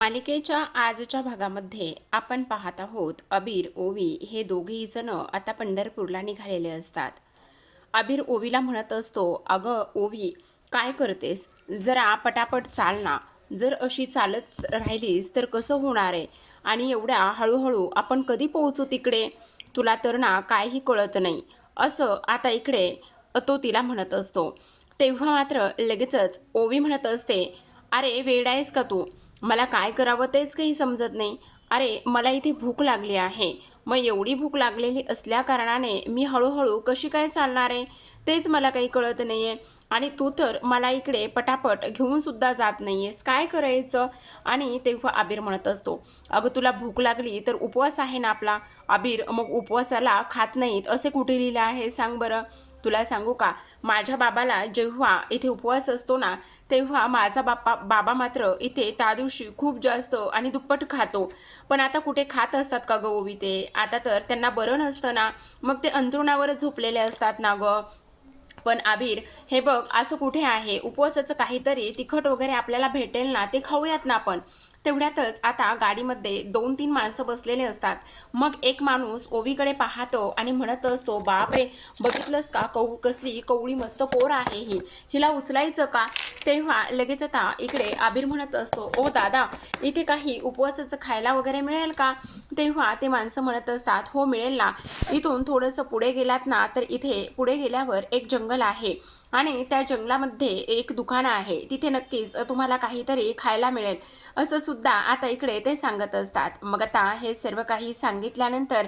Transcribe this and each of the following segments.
मालिकेच्या आजच्या भागामध्ये आपण पाहत आहोत अबीर ओवी हे दोघेही जण आता पंढरपूरला निघालेले असतात. अबीर ओवीला म्हणत असतो, अगं ओवी, काय करतेस, जरा पटापट चाल ना. जर अशी चालत राहिलीस तर कसं होणार आहे, आणि एवढ्या हळूहळू आपण कधी पोहोचू तिकडे, तुला तर ना काहीही कळत नाही, असं आता इकडे तो तिला म्हणत असतो. तेव्हा मात्र लगेचच ओवी म्हणत असते, अरे वेड आहेस का तू, मला काय करावं तेच काही समजत नाही. अरे मला इथे भूक लागली आहे, मग एवढी भूक लागलेली असल्या कारणाने मी हळूहळू कशी काय चालणार आहे, तेच मला काही कळत नाही आहे. आणि तू तर मला इकडे पटापट घेऊन सुद्धा जात नाही आहेस, काय करायचं. आणि तेव्हा अबीर म्हणत असतो, अगं तुला भूक लागली तर उपवास आहे ना आपला. अबीर, मग उपवासाला खात नाहीत असे कुठे लिहिलं आहे सांग बरं. तुला सांगू का, माझ्या बाबाला जेव्हा इथे उपवास असतो ना, तेव्हा माझा बाबा मात्र इथे त्या दिवशी खूप जास्त आणि दुप्पट खातो. पण आता कुठे खात असतात का गं ओवी ते, आता तर त्यांना बरं नसतं ना, मग ते अंथरुणावरच झोपलेले असतात ना गं. पण आबीर, हे बघ असं कुठे आहे, उपवासाचं काहीतरी तिखट वगैरे आपल्याला भेटेल ना, ते खाऊयात ना आपण. तेवढ्यातच आता गाडीमध्ये 2-3 माणसं बसलेले असतात. मग एक माणूस ओवीकडे पाहतो आणि म्हणत असतो, बापरे, बघितलंस का, कसली कवळी मस्त पोर आहे ही, हिला उचलायचं का. तेव्हा लगेच आता इकडे आबीर म्हणत असतो, ओ दादा, इथे काही उपवासाचं खायला वगैरे मिळेल का. तेव्हा ते माणसं म्हणत असतात, हो मिळेल ना, इथून थोडंसं पुढे गेलात ना तर इथे पुढे गेल्यावर एक जंगल आहे आणि त्या जंगलामध्ये एक दुकान आहे, तिथे नक्कीच तुम्हाला काहीतरी खायला मिळेल, असं सुद्धा आता इकडे ते सांगत असतात. मग आता हे सर्व काही सांगितल्यानंतर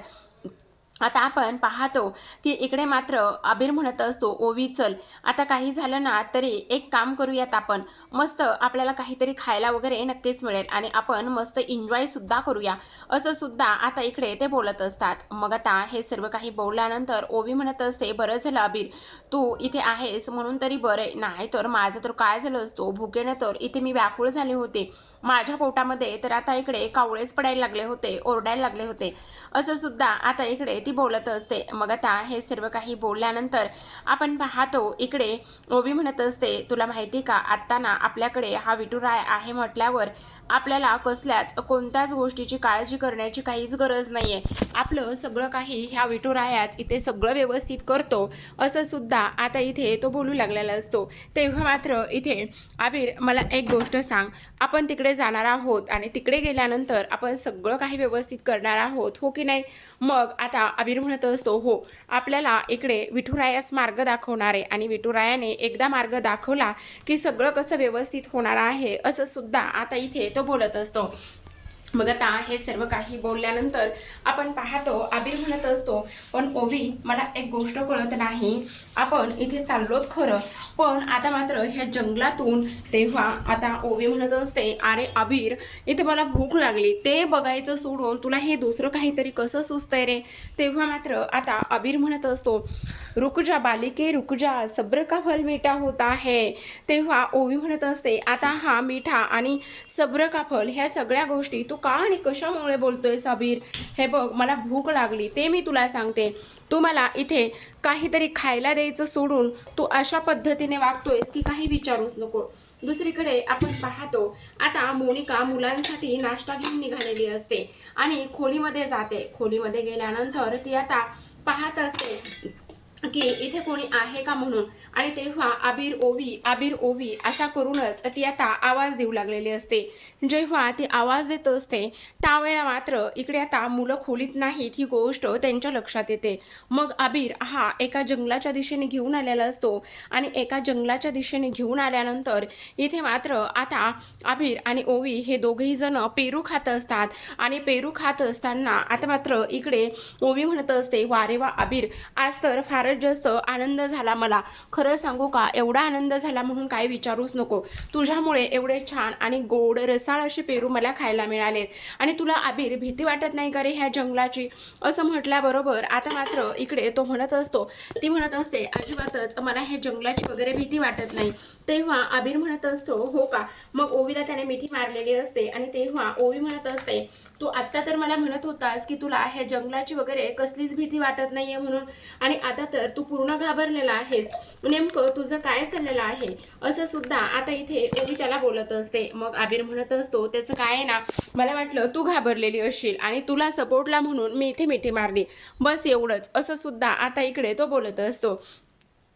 आता आपण पाहतो की इकडे मात्र अबीर म्हणत असतो, ओवी चल, आता काही झालं ना तरी एक काम करूयात आपण, मस्त आपल्याला काहीतरी खायला वगैरे नक्कीच मिळेल आणि आपण मस्त एन्जॉय सुद्धा करूया, असं सुद्धा आता इकडे ते बोलत असतात. मग आता हे सर्व काही बोलल्यानंतर ओवी म्हणत असते, बरं झालं अबीर, तू इथे आहेस म्हणून तरी बरं, नाही तर माझं तर काय झालं असतो, भुकेने तर इथे मी व्याकुळ झाले होते, माझ्या पोटामध्ये तर आता इकडे कावळेच पडायला लागले होते, ओरडायला लागले होते, असं सुद्धा आता इकडे ती बोलत असते. मग आता हे सर्व काही बोलल्यानंतर आपण पाहतो इकडे ओवी म्हणत असते, तुला माहिती का, आत्ता ना आपल्याकडे हा विठुराय आहे म्हटल्यावर आपल्याला कसल्याच कोणत्याच गोष्टीची काळजी करण्याची काहीच गरज नाहीये, आपलं सगळं काही ह्या विठुरायाच इथे सगळं व्यवस्थित करतो, असं सुद्धा आता इथे तो बोलू लागलेला असतो. तेव्हा मात्र इथे आबीर, मला एक गोष्ट सांग, आपण तिकडे जाणार आहोत आणि तिकडे गेल्यानंतर आपण सगळं काही व्यवस्थित करणार आहोत, हो की नाही. मग आता अबीर म्हणत असतो, हो, आपल्याला इकडे विठुरायास मार्ग दाखवणार आहे आणि विठुरायाने एकदा मार्ग दाखवला की सगळं कसं व्यवस्थित होणार आहे, असं सुद्धा आता इथे तो बोलत असतो. मग आता हे सर्व काही बोलल्यानंतर आपण पाहतो आबीर म्हणत असतो, पण ओवी, मला एक गोष्ट कळत नाही, आपण इथे चाललोत खरं, पण आता मात्र ह्या जंगलातून. तेव्हा आता ओवी म्हणत असते, अरे आबीर, इथे मला भूक लागली, ते बघायचं सोडून तुला हे दुसरं काहीतरी कसं सुचतंय रे. तेव्हा मात्र आता आबीर म्हणत असतो, रुक जा बालिके रुक जा, सब्र का फल मीठा होता है. तेव्हा ओवी म्हणत असते, आता हा मीठा आणि सब्र का फल ह्या सगळ्या गोष्टी तू का आणि कशामुळे बोलतोय साबीर. हे बघ, मला भूक लागली ते मी तुला सांगते, तू मला इथे काहीतरी खायला द्यायचं सोडून तू अशा पद्धतीने वागतोयस की काही विचारूच नको. दुसरीकडे आपण पाहतो आता मोनिका मुलांसाठी नाश्ता घेऊन निघालेली असते आणि खोलीमध्ये जाते. खोलीमध्ये गेल्यानंतर ती आता पाहत असते की इथे कोणी आहे का म्हणून, आणि तेव्हा आबीर ओवी असा करूनच ती आता आवाज देऊ लागलेली असते. जेव्हा ती आवाज देत असते त्यावेळेला मात्र इकडे आता मुलं खोलीत नाहीत ही गोष्ट त्यांच्या लक्षात येते. मग आबीर हा एका जंगलाच्या दिशेने घेऊन आलेला असतो आणि एका जंगलाच्या दिशेने घेऊन आल्यानंतर इथे मात्र आता आबीर आणि ओवी हे दोघेही जण पेरू खात असतात आणि पेरू खात असताना आता मात्र इकडे ओवी म्हणत असते, वारे वा आबीर, आज तर फारच जास्त आनंद झाला मला, खरं सांगू का, एवढा आनंद झाला म्हणून काय विचारूच नको, तुझ्यामुळे एवढे छान आणि गोड रसाळ असे पेरू मला खायला मिळालेत. आणि तुला आबीर भीती वाटत नाही का रे ह्या जंगलाची, असं म्हटल्याबरोबर आता मात्र इकडे तो म्हणत असतो, ती म्हणत असते, अजिबातच मला ह्या जंगलाची वगैरे भीती वाटत नाही. तेव्हा आबीर म्हणत असतो, हो का, मग ओवीला त्याने मिठी मारलेली असते आणि तेव्हा ओवी म्हणत असते, तू आत्ता तर मला म्हणत होतास की तुला ह्या जंगलाची वगैरे कसलीच भीती वाटत नाहीये म्हणून, आणि आता तर पाहिल्यानंतर तू पूर्ण घाबरलेला आहेस, नेमकं तुझं काय चाललेलं आहे असं सुद्धा आता इथे ओवी त्याला बोलत असते. मग आबिर म्हणत असतो त्याचं काय आहे ना, मला वाटलं तू घाबरलेली असशील आणि तुला सपोर्टला म्हणून मी इथे मिठी मारली, बस एवढंच, असं सुद्धा आता इकडे तो बोलत असतो.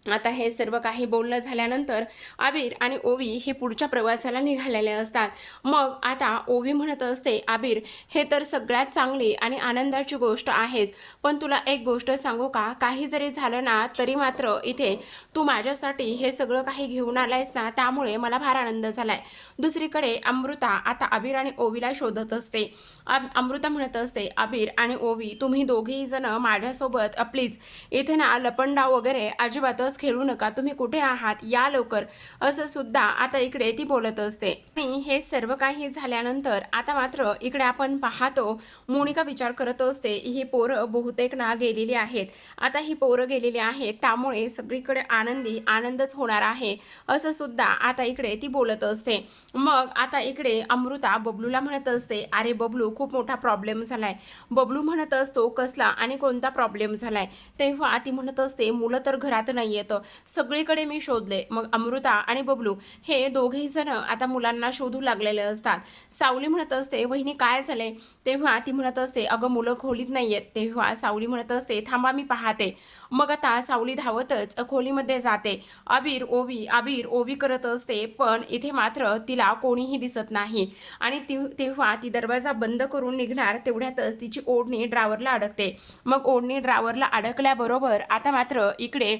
आता हे सर्व काही बोलणं झाल्यानंतर आबिर आणि ओवी हे पुढच्या प्रवासाला निघालेले असतात. मग आता ओवी म्हणत असते, आबिर हे तर सगळ्यात चांगली आणि आनंदाची गोष्ट आहेच, पण तुला एक गोष्ट सांगू का, काही जरी झालं ना तरी मात्र इथे तू माझ्यासाठी हे सगळं काही घेऊन आलायस ना, त्यामुळे मला फार आनंद झालाय. दुसरीकडे अमृता आता आबिर आणि ओवीला शोधत असते. अमृता म्हणत असते, आबिर आणि ओवी तुम्ही दोघेही जण माझ्यासोबत प्लीज इथे ना लपंडाव वगैरे अजिबातच खेळू नका, तुम्ही कुठे आहात या लवकर, असं सुद्धा आता इकडे ती बोलत असते. आणि हे सर्व काही झाल्यानंतर आता मात्र इकडे आपण पाहतो मोनिका विचार करत असते, ही पोरं बहुतेक ना गेलेली आहेत, आता ही पोरं गेलेली आहेत त्यामुळे सगळीकडे आनंदच होणार आहे, असं सुद्धा आता इकडे ती बोलत असते. मग आता इकडे अमृता बबलूला म्हणत असते, अरे बबलू खूप मोठा प्रॉब्लेम झालाय. बबलू म्हणत असतो, कसला आणि कोणता प्रॉब्लेम झालाय. तेव्हा ती म्हणत असते, मुलं तर घरात नाही येतं, सगळीकडे मी शोधले. मग अमृता आणि बबलू हे दोघेही जण आता मुलांना शोधू लागलेले असतात. सावली म्हणत असते, वहिनी काय झाले. तेव्हा ती म्हणत असते, अगं मुलं खोलीत नाही येत. तेव्हा सावली म्हणत असते, थांबा मी पाहते. मग आता सावली धावतच खोलीमध्ये जाते. आबिर ओवी करत असते, पण इथे मात्र तिला कोणीही दिसत नाही. आणि तेव्हा ती दरवाजा बंद करून निघणार तेवढ्यातच तिची ओढणी ड्रावरला अडकते. मग ओढणी ड्रावरला अडकल्याबरोबर आता मात्र इकडे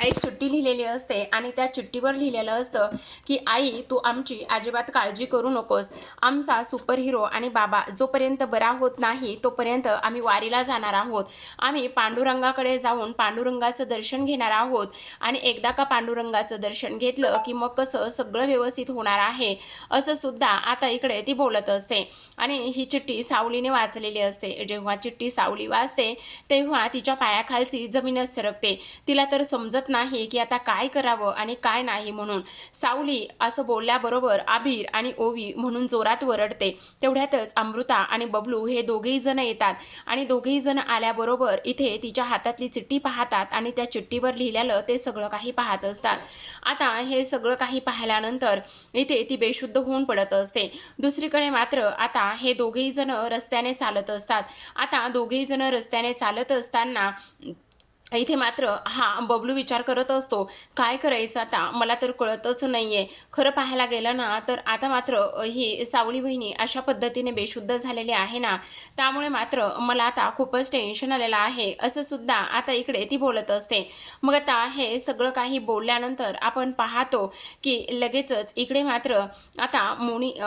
एक चिठ्ठी लिहिलेली असते आणि त्या चिठ्ठीवर लिहिलेलं असतं की आई तू आमची अजिबात काळजी करू नकोस, आमचा सुपर हिरो आणि बाबा जोपर्यंत बरा होत नाही तोपर्यंत आम्ही वारीला जाणार आहोत, आम्ही पांडुरंगाकडे जाऊन पांडुरंगाचं दर्शन घेणार आहोत आणि एकदा का पांडुरंगाचं दर्शन घेतलं की मग कसं सगळं व्यवस्थित होणार आहे, असं सुद्धा आता इकडे ती बोलत असते. आणि ही चिठ्ठी सावलीने वाचलेली असते. जेव्हा चिठ्ठी सावली वाचते तेव्हा तिच्या पायाखालची जमीनच सरकते. तिला तर समजत नाही की आता काय करावं आणि काय नाही म्हणून. सावली असं बोलल्याबरोबर आबिर आणि ओवी म्हणून जोरात वरडते. तेवढ्यातच अमृता आणि बबलू हे दोघेही जण येतात आणि दोघेही जण आल्याबरोबर इथे तिच्या हातातली चिठ्ठी पाहतात आणि त्या चिठ्ठीवर लिहिलेलं ते सगळं काही पाहत असतात. आता हे सगळं काही पाहिल्यानंतर इथे ती बेशुद्ध होऊन पडत असते. दुसरीकडे मात्र आता हे दोघेही जण रस्त्याने चालत असतात. आता दोघेही जण रस्त्याने चालत असताना इथे मात्र हा बबलू विचार करत असतो, काय करायचं आता मला तर कळतच नाहीये. खरं पाहायला गेलं ना तर आता मात्र ही सावली बहिणी अशा पद्धतीने बेशुद्ध झालेली आहे ना, त्यामुळे मात्र मला आता खूपच टेन्शन आलेलं आहे, असं सुद्धा आता इकडे ती बोलत असते. मग आता हे सगळं काही बोलल्यानंतर आपण पाहतो की लगेचच इकडे मात्र आता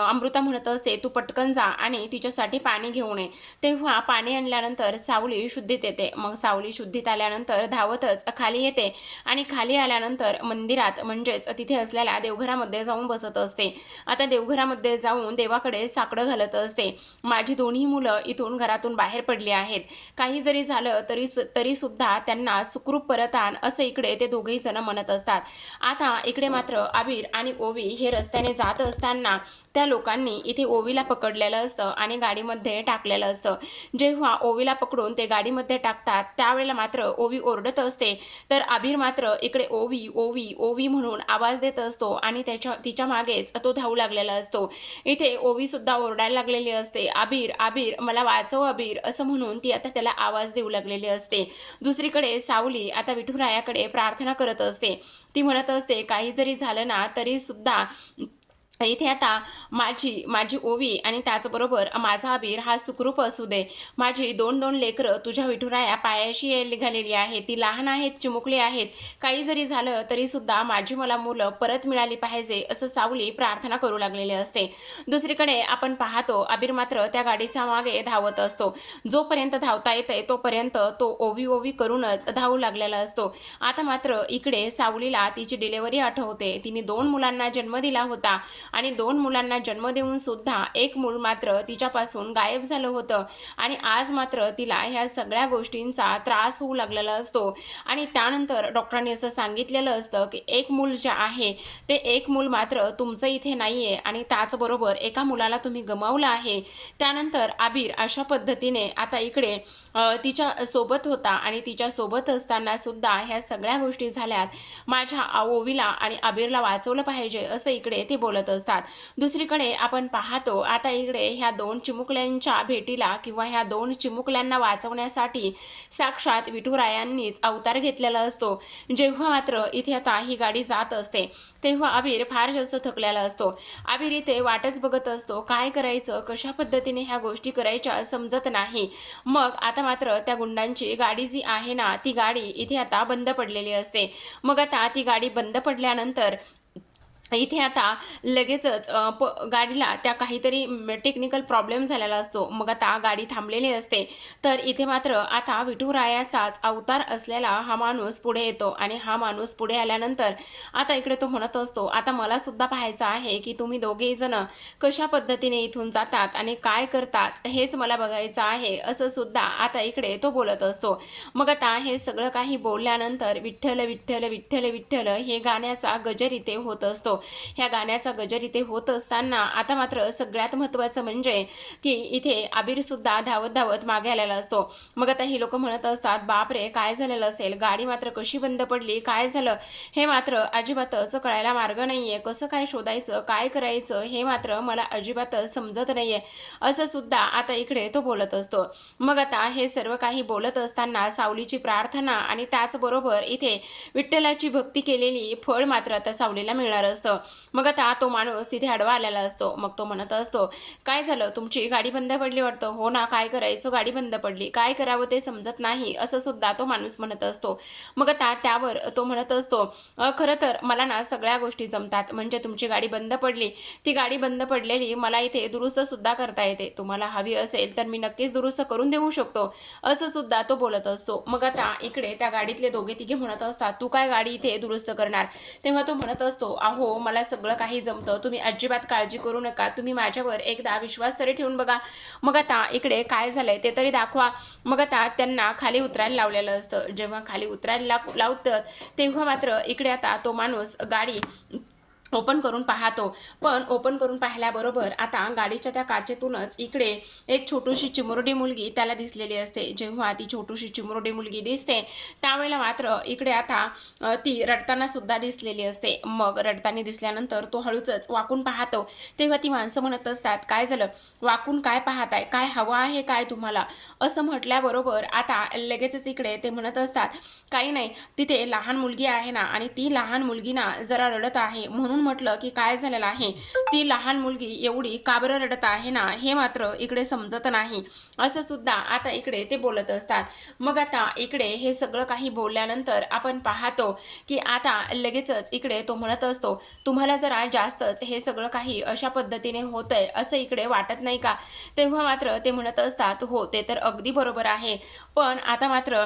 अमृता म्हणत असते, तू पटकन जा आणि तिच्यासाठी पाणी घेऊन ये. तेव्हा पाणी आणल्यानंतर सावली शुद्धीत येते. मग सावली शुद्धीत आल्यानंतर धावतच खाली येते आणि खाली आल्यानंतर मंदिरात म्हणजेच तिथे असलेल्या देवघरामध्ये जाऊन बसत असते. आता देवघरामध्ये जाऊन देवाकडे साकडं घालत असते. माझी दोन्ही मुलं इथून घरातून बाहेर पडली आहेत, काही जरी झालं तरी सुद्धा त्यांना सुखरूप परत आण, असं इकडे ते दोघेही जण म्हणत असतात. आता इकडे मात्र आबिर आणि ओवी हे रस्त्याने जात असताना त्या लोकांनी इथे ओवीला पकडलेलं असतं आणि गाडीमध्ये टाकलेलं असतं. जेव्हा ओवीला पकडून ते गाडीमध्ये टाकतात त्यावेळेला मात्र ओवी ओरडत असते, तर आबिर मात्र इकडे ओवी ओवी ओवी म्हणून आवाज देत असतो आणि तिच्या मागेच तो धावू लागलेला असतो. इथे ओवी सुद्धा ओरडायला लागलेली असते, आबिर आबिर मला वाचव आबिर, असं म्हणून ती आता त्याला आवाज देऊ लागलेली असते. दुसरीकडे सावली आता विठुरायाकडे प्रार्थना करत असते. ती म्हणत असते, काही जरी झालं ना तरी सुद्धा इथे आता माझी ओवी आणि त्याचबरोबर माझा आबिर हा सुखरूप असू दे. माझी दोन लेकरं तुझ्या विठुराया पायाशी निघालेली आहेत, ती लहान आहेत, चिमुकली आहेत, काही जरी झालं तरी सुद्धा माझी मला मुलं परत मिळाली पाहिजे, असं सावली प्रार्थना करू लागलेली असते. दुसरीकडे आपण पाहतो आबिर मात्र त्या गाडीच्या मागे धावत असतो. जोपर्यंत धावता येते तोपर्यंत तो ओवी ओवी करूनच धावू लागलेला असतो. आता मात्र इकडे सावलीला तिची डिलेव्हरी आठवते. तिने 2 मुलांना जन्म दिला होता आणि 2 मुलांना जन्म देऊन सुद्धा एक मूल मात्र तिच्यापासून गायब झालं होतं आणि आज मात्र तिला ह्या सगळ्या गोष्टींचा त्रास होऊ लागलेला असतो आणि त्यानंतर डॉक्टरांनी असं सांगितलेलं असतं की एक मूल जे आहे ते एक मूल मात्र तुमचं इथे नाहीये आणि त्याचबरोबर एका मुलाला तुम्ही गमावलं आहे. त्यानंतर आबिर अशा पद्धतीने आता इकडे तिच्या सोबत होता आणि तिच्या सोबत असताना सुद्धा ह्या सगळ्या गोष्टी झाल्यात. माझ्या ओवीला आणि आबिरला वाचवलं पाहिजे असं इकडे ते बोलत असतात. दुसरीकडे आपण पाहतो आता इकडे ह्या 2 चिमुकल्यांच्या भेटीला किंवा ह्या 2 चिमुकल्यांना वाचवण्यासाठी साक्षात विठुरायांनीच अवतार घेतलेला असतो. जेव्हा मात्र इथे आता ही गाडी जात असते तेव्हा आबिर फार जास्त थकलेला असतो. आबिर इथे वाटच बघत असतो, काय करायचं, कशा पद्धतीने ह्या गोष्टी करायच्या समजत नाही. मग आता मात्र त्या गुंडांची गाडी जी आहे ना ती गाडी इथे आता बंद पडलेली असते. मग आता ती गाडी बंद पडल्यानंतर इथे आता लगेचच गाडीला त्या काहीतरी टेक्निकल प्रॉब्लेम झालेला असतो. मग आता गाडी थांबलेली असते. तर इथे मात्र आता विठुरायाचाच अवतार असलेला हा माणूस पुढे येतो आणि हा माणूस पुढे आल्यानंतर आता इकडे तो म्हणत असतो, आता मला सुद्धा पाहायचं आहे की तुम्ही दोघेही जण कशा पद्धतीने इथून जातात आणि काय करतात हेच मला बघायचं आहे, असं सुद्धा आता इकडे तो बोलत असतो. मग आता हे सगळं काही बोलल्यानंतर विठ्ठल विठ्ठल विठ्ठल विठ्ठल हे गाण्याचा गजर इथे होत असतो. ह्या गाण्याचा गजर इथे होत असताना आता मात्र सगळ्यात महत्त्वाचं म्हणजे की इथे आबिर सुद्धा धावत धावत मागे आलेला असतो. मग आता ही लोक म्हणत असतात, बापरे काय झालेलं असेल, गाडी मात्र कशी बंद पडली, काय झालं हे मात्र अजिबातच कळायला मार्ग नाहीये, कसं काय शोधायचं, काय करायचं हे मात्र मला अजिबातच समजत नाहीये, असं सुद्धा आता इकडे तो बोलत असतो. मग आता हे सर्व काही बोलत असताना सावलीची प्रार्थना आणि त्याचबरोबर इथे विठ्ठलाची भक्ती केलेली फळ मात्र आता सावलीला मिळणार असतं. मग आता तो माणूस तिथे आडवा आलेला असतो. मग तो म्हणत असतो, काय झालं, तुमची गाडी बंद पडली वाटतं. हो ना, काय करायचं, गाडी बंद पडली, काय करावं ते समजत नाही, असं सुद्धा तो माणूस म्हणत असतो. मग आता त्यावर तो म्हणत असतो, खरं तर मला ना सगळ्या गोष्टी जमतात, म्हणजे तुमची गाडी बंद पडली, ती गाडी बंद पडलेली मला इथे दुरुस्त सुद्धा करता येते, तुम्हाला हवी असेल तर मी नक्कीच दुरुस्त करून देऊ शकतो, असं सुद्धा तो बोलत असतो. मग आता इकडे त्या गाडीतले दोघे तिघे म्हणत असतात, तू काय गाडी इथे दुरुस्त करणार. तेव्हा तो म्हणत असतो, अहो मला सगळं काही जमतं, तुम्ही अजिबात काळजी करू नका, तुम्ही माझ्यावर एकदा विश्वास तरी ठेवून बघा. मग आता इकडे काय झालंय ते तरी दाखवा. मग आता त्यांना खाली उतरायला लावलेलं असतं. जेव्हा खाली उतरायला लावतात तेव्हा मात्र इकडे आता तो माणूस गाडी ओपन करून पाहतो. पण ओपन करून पाहिल्याबरोबर आता गाडीच्या त्या काचेतूनच इकडे एक छोटीशी चिमुरडी मुलगी त्याला दिसलेली असते. जेव्हा ती छोटीशी चिमुरडी मुलगी दिसते त्यावेळेला मात्र इकडे आता ती रडताना सुद्धा दिसलेली असते. मग रडताना दिसल्यानंतर तो हळूच वाकून पाहतो. तेव्हा ती माणसं म्हणत असतात, काय झालं, वाकून काय पाहताय, काय हवं आहे काय तुम्हाला, असं म्हटल्याबरोबर आता लगेचच इकडे ते म्हणत असतात, काही नाही, तिथे लहान मुलगी आहे ना आणि ती लहान मुलगी ना जरा रडत आहे, म्हणून म्हटलं की काय झालेलं आहे, ती लहान मुलगी एवढी का बरं रडत आहे ना हे मात्र इकडे समजत नाही, असं सुद्धा आता इकडे ते बोलत असतात. मग आता इकडे हे सगळं काही बोलल्यानंतर आपण पाहतो की आता लगेचच इकडे तो म्हणत असतो, तुम्हाला जरा जास्तच हे सगळं काही अशा पद्धतीने होतंय असं इकडे वाटत नाही का. तेव्हा मात्र ते म्हणत असतात, हो ते तर अगदी बरोबर आहे, पण आता मात्र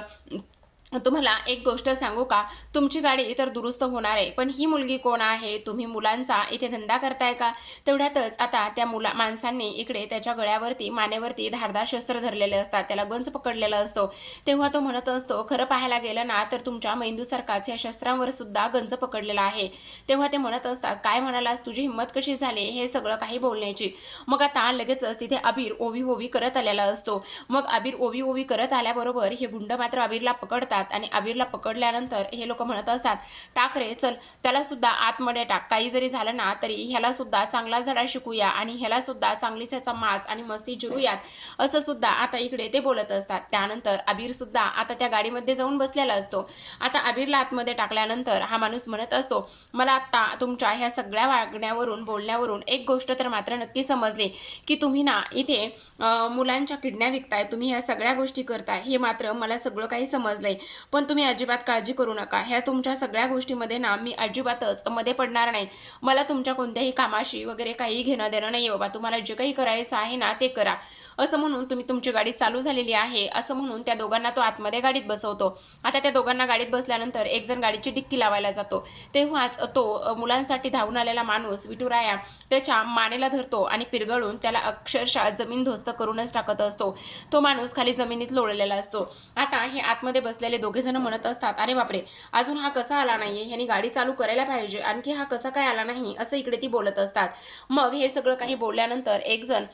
तुम्हाला एक गोष्ट सांगू का, तुमची गाडी तर दुरुस्त होणार आहे, पण ही मुलगी कोण आहे, तुम्ही मुलांचा इथे धंदा करताय का. तेवढ्यातच आता त्या माणसांनी इकडे त्याच्या गळ्यावरती मानेवरती धारदार शस्त्र धरलेले असतात, त्याला गंज पकडलेला असतो. तेव्हा तो म्हणत असतो, खरं पाहायला गेलं ना तर तुमच्या मेंदूसारखाच या शस्त्रांवर सुद्धा गंज पकडलेला आहे. तेव्हा ते म्हणत असतात, काय म्हणालास, तुझी हिंमत कशी झाली हे सगळं काही बोलण्याची. मग आता लगेचच तिथे आबिर ओवी ओवी करत आलेला असतो. मग आबिर ओवी ओवी करत आल्याबरोबर हे गुंड मात्र आबिरला पकडतात आणि आबिरला पकडल्यानंतर हे लोक म्हणत असतात, टाक रे चल, त्याला सुद्धा आतमध्ये टाक, काही जरी झालं ना तरी ह्याला सुद्धा चांगला धडा शिकूया आणि ह्याला सुद्धा चांगलीच ह्याचा माज आणि मस्ती जिरूयात, असं सुद्धा आता इकडे ते बोलत असतात. त्यानंतर आबिर सुद्धा आता त्या गाडीमध्ये जाऊन बसलेला असतो. आता आबिरला आतमध्ये टाकल्यानंतर हा माणूस म्हणत असतो, मला आता तुमच्या ह्या सगळ्या वागण्यावरून बोलण्यावरून एक गोष्ट तर मात्र नक्की समजली की तुम्ही ना इथे मुलांच्या किडन्या विकताय, तुम्ही ह्या सगळ्या गोष्टी करताय, हे मात्र मला सगळं काही समजलंय. पण तुम्ही अजिबात काळजी करू नका. ह्या तुमच्या सगळ्या गोष्टीमध्ये ना मी अजिबातच मध्ये पडणार नाही. मला तुमच्या कोणत्याही कामाशी वगैरे काही घेणं देणं नाही बाबा. तुम्हाला जे काही करायचं आहे ना ते करा. असं म्हणून तुम्ही तुमची गाडी चालू झालेली आहे असं म्हणून त्या दोघांना तो आतमध्ये गाडीत बसवतो. आता त्या दोघांना गाडीत बसल्यानंतर एक जण गाडीची डिक्की लावायला जातो. तेव्हाच तो मुलांसाठी धावून आलेला माणूस विठुराया त्याच्या मानेला धरतो आणि पिरगळून त्याला अक्षरशः जमीनदोस्त करूनच टाकत असतो. तो माणूस खाली जमिनीत लोळलेला असतो. आता हे आतमध्ये बसलेले दोघे जण म्हणत असतात, अरे बापरे, अजून हा कसा आला नाहीये, ह्यानी गाडी चालू करायला पाहिजे, आणखी हा कसा काय आला नाही, असं इकडे ती बोलत असतात. मग हे सगळं काही बोलल्यानंतर एक जण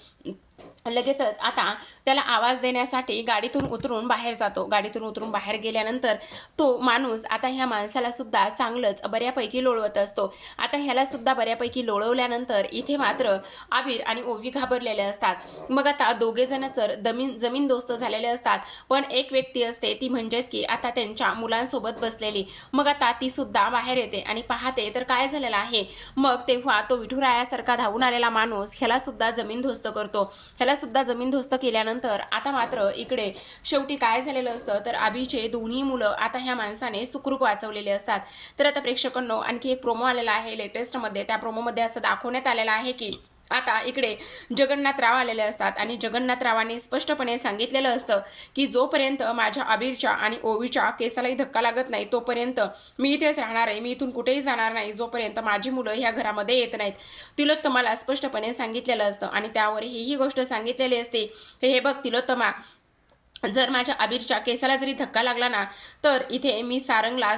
लगेचच आता त्याला आवाज देण्यासाठी गाडीतून उतरून बाहेर जातो. गाडीतून उतरून बाहेर गेल्यानंतर तो माणूस आता ह्या माणसाला सुद्धा चांगलंच बऱ्यापैकी लोळवत असतो. आता ह्याला सुद्धा बऱ्यापैकी लोळवल्यानंतर इथे मात्र आबिर आणि ओवी घाबरलेले असतात. मग आता दोघे जण तर जमीनदोस्त झालेले असतात. पण एक व्यक्ती असते ती म्हणजेच की आता त्यांच्या मुलांसोबत बसलेली. मग आता ती सुद्धा बाहेर येते आणि पाहते तर काय झालेलं आहे. मग तेव्हा तो विठुरायासारखा धावून आलेला माणूस ह्याला सुद्धा जमीनदोस्त करतो. ह्याला सुद्धा जमीनदोस्त केल्यानंतर आता मात्र इकडे शेवटी काय झालेलं असतं तर आबीचे दोन्ही मुलं आता ह्या माणसाने सुखरूप वाचवलेले असतात. तर आता प्रेक्षकांनो आणखी एक प्रोमो आलेला आहे लेटेस्टमध्ये. त्या प्रोमोमध्ये असं दाखवण्यात आलेलं आहे की आता इकडे जगन्नाथराव आलेले असतात आणि जगन्नाथरावांनी स्पष्टपणे सांगितलेलं असतं की जोपर्यंत माझ्या आबिरच्या आणि ओवीच्या केसालाही धक्का लागत नाही तोपर्यंत मी इथेच राहणार आहे. मी इथून कुठेही जाणार नाही जोपर्यंत माझी मुलं ह्या घरामध्ये येत नाहीत. तिलोत्तमाला स्पष्टपणे सांगितलेलं असतं आणि त्यावर ही गोष्ट सांगितलेली असते, हे बघ तिलोत्तमा, जर माझ्या आबिरच्या केसाला जरी धक्का लागला ना तर इथे मी सारंगला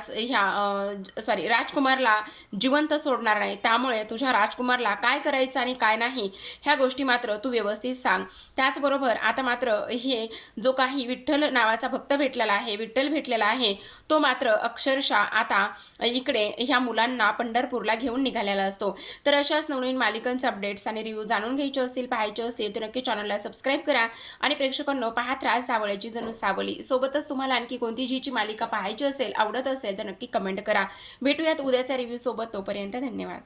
राजकुमारला जिवंत सोडणार नाही. त्यामुळे तुझ्या राजकुमारला काय करायचं आणि काय नाही ह्या गोष्टी मात्र तू व्यवस्थित सांग. त्याचबरोबर आता मात्र हे जो काही विठ्ठल नावाचा भक्त भेटलेला आहे, विठ्ठल भेटलेला आहे, तो मात्र अक्षरशः आता इकडे ह्या मुलांना पंढरपूरला घेऊन निघालेला असतो. तर अशाच नवनवीन मालिकांचे अपडेट्स आणि रिव्ह्यू जाणून घ्यायचे असतील, पाहायचे असतील तर नक्की चॅनलला सबस्क्राईब करा आणि प्रेक्षकांनो पाहत राहा सावळ्याची जणू सावली. सोबतच तुम्हाला आणखी कोणती जीची मालिका पाहायची असेल, आवडत असेल तर नक्की कमेंट करा. भेटूयात उद्याच्या रिव्ह्यू सोबत. तोपर्यंत धन्यवाद.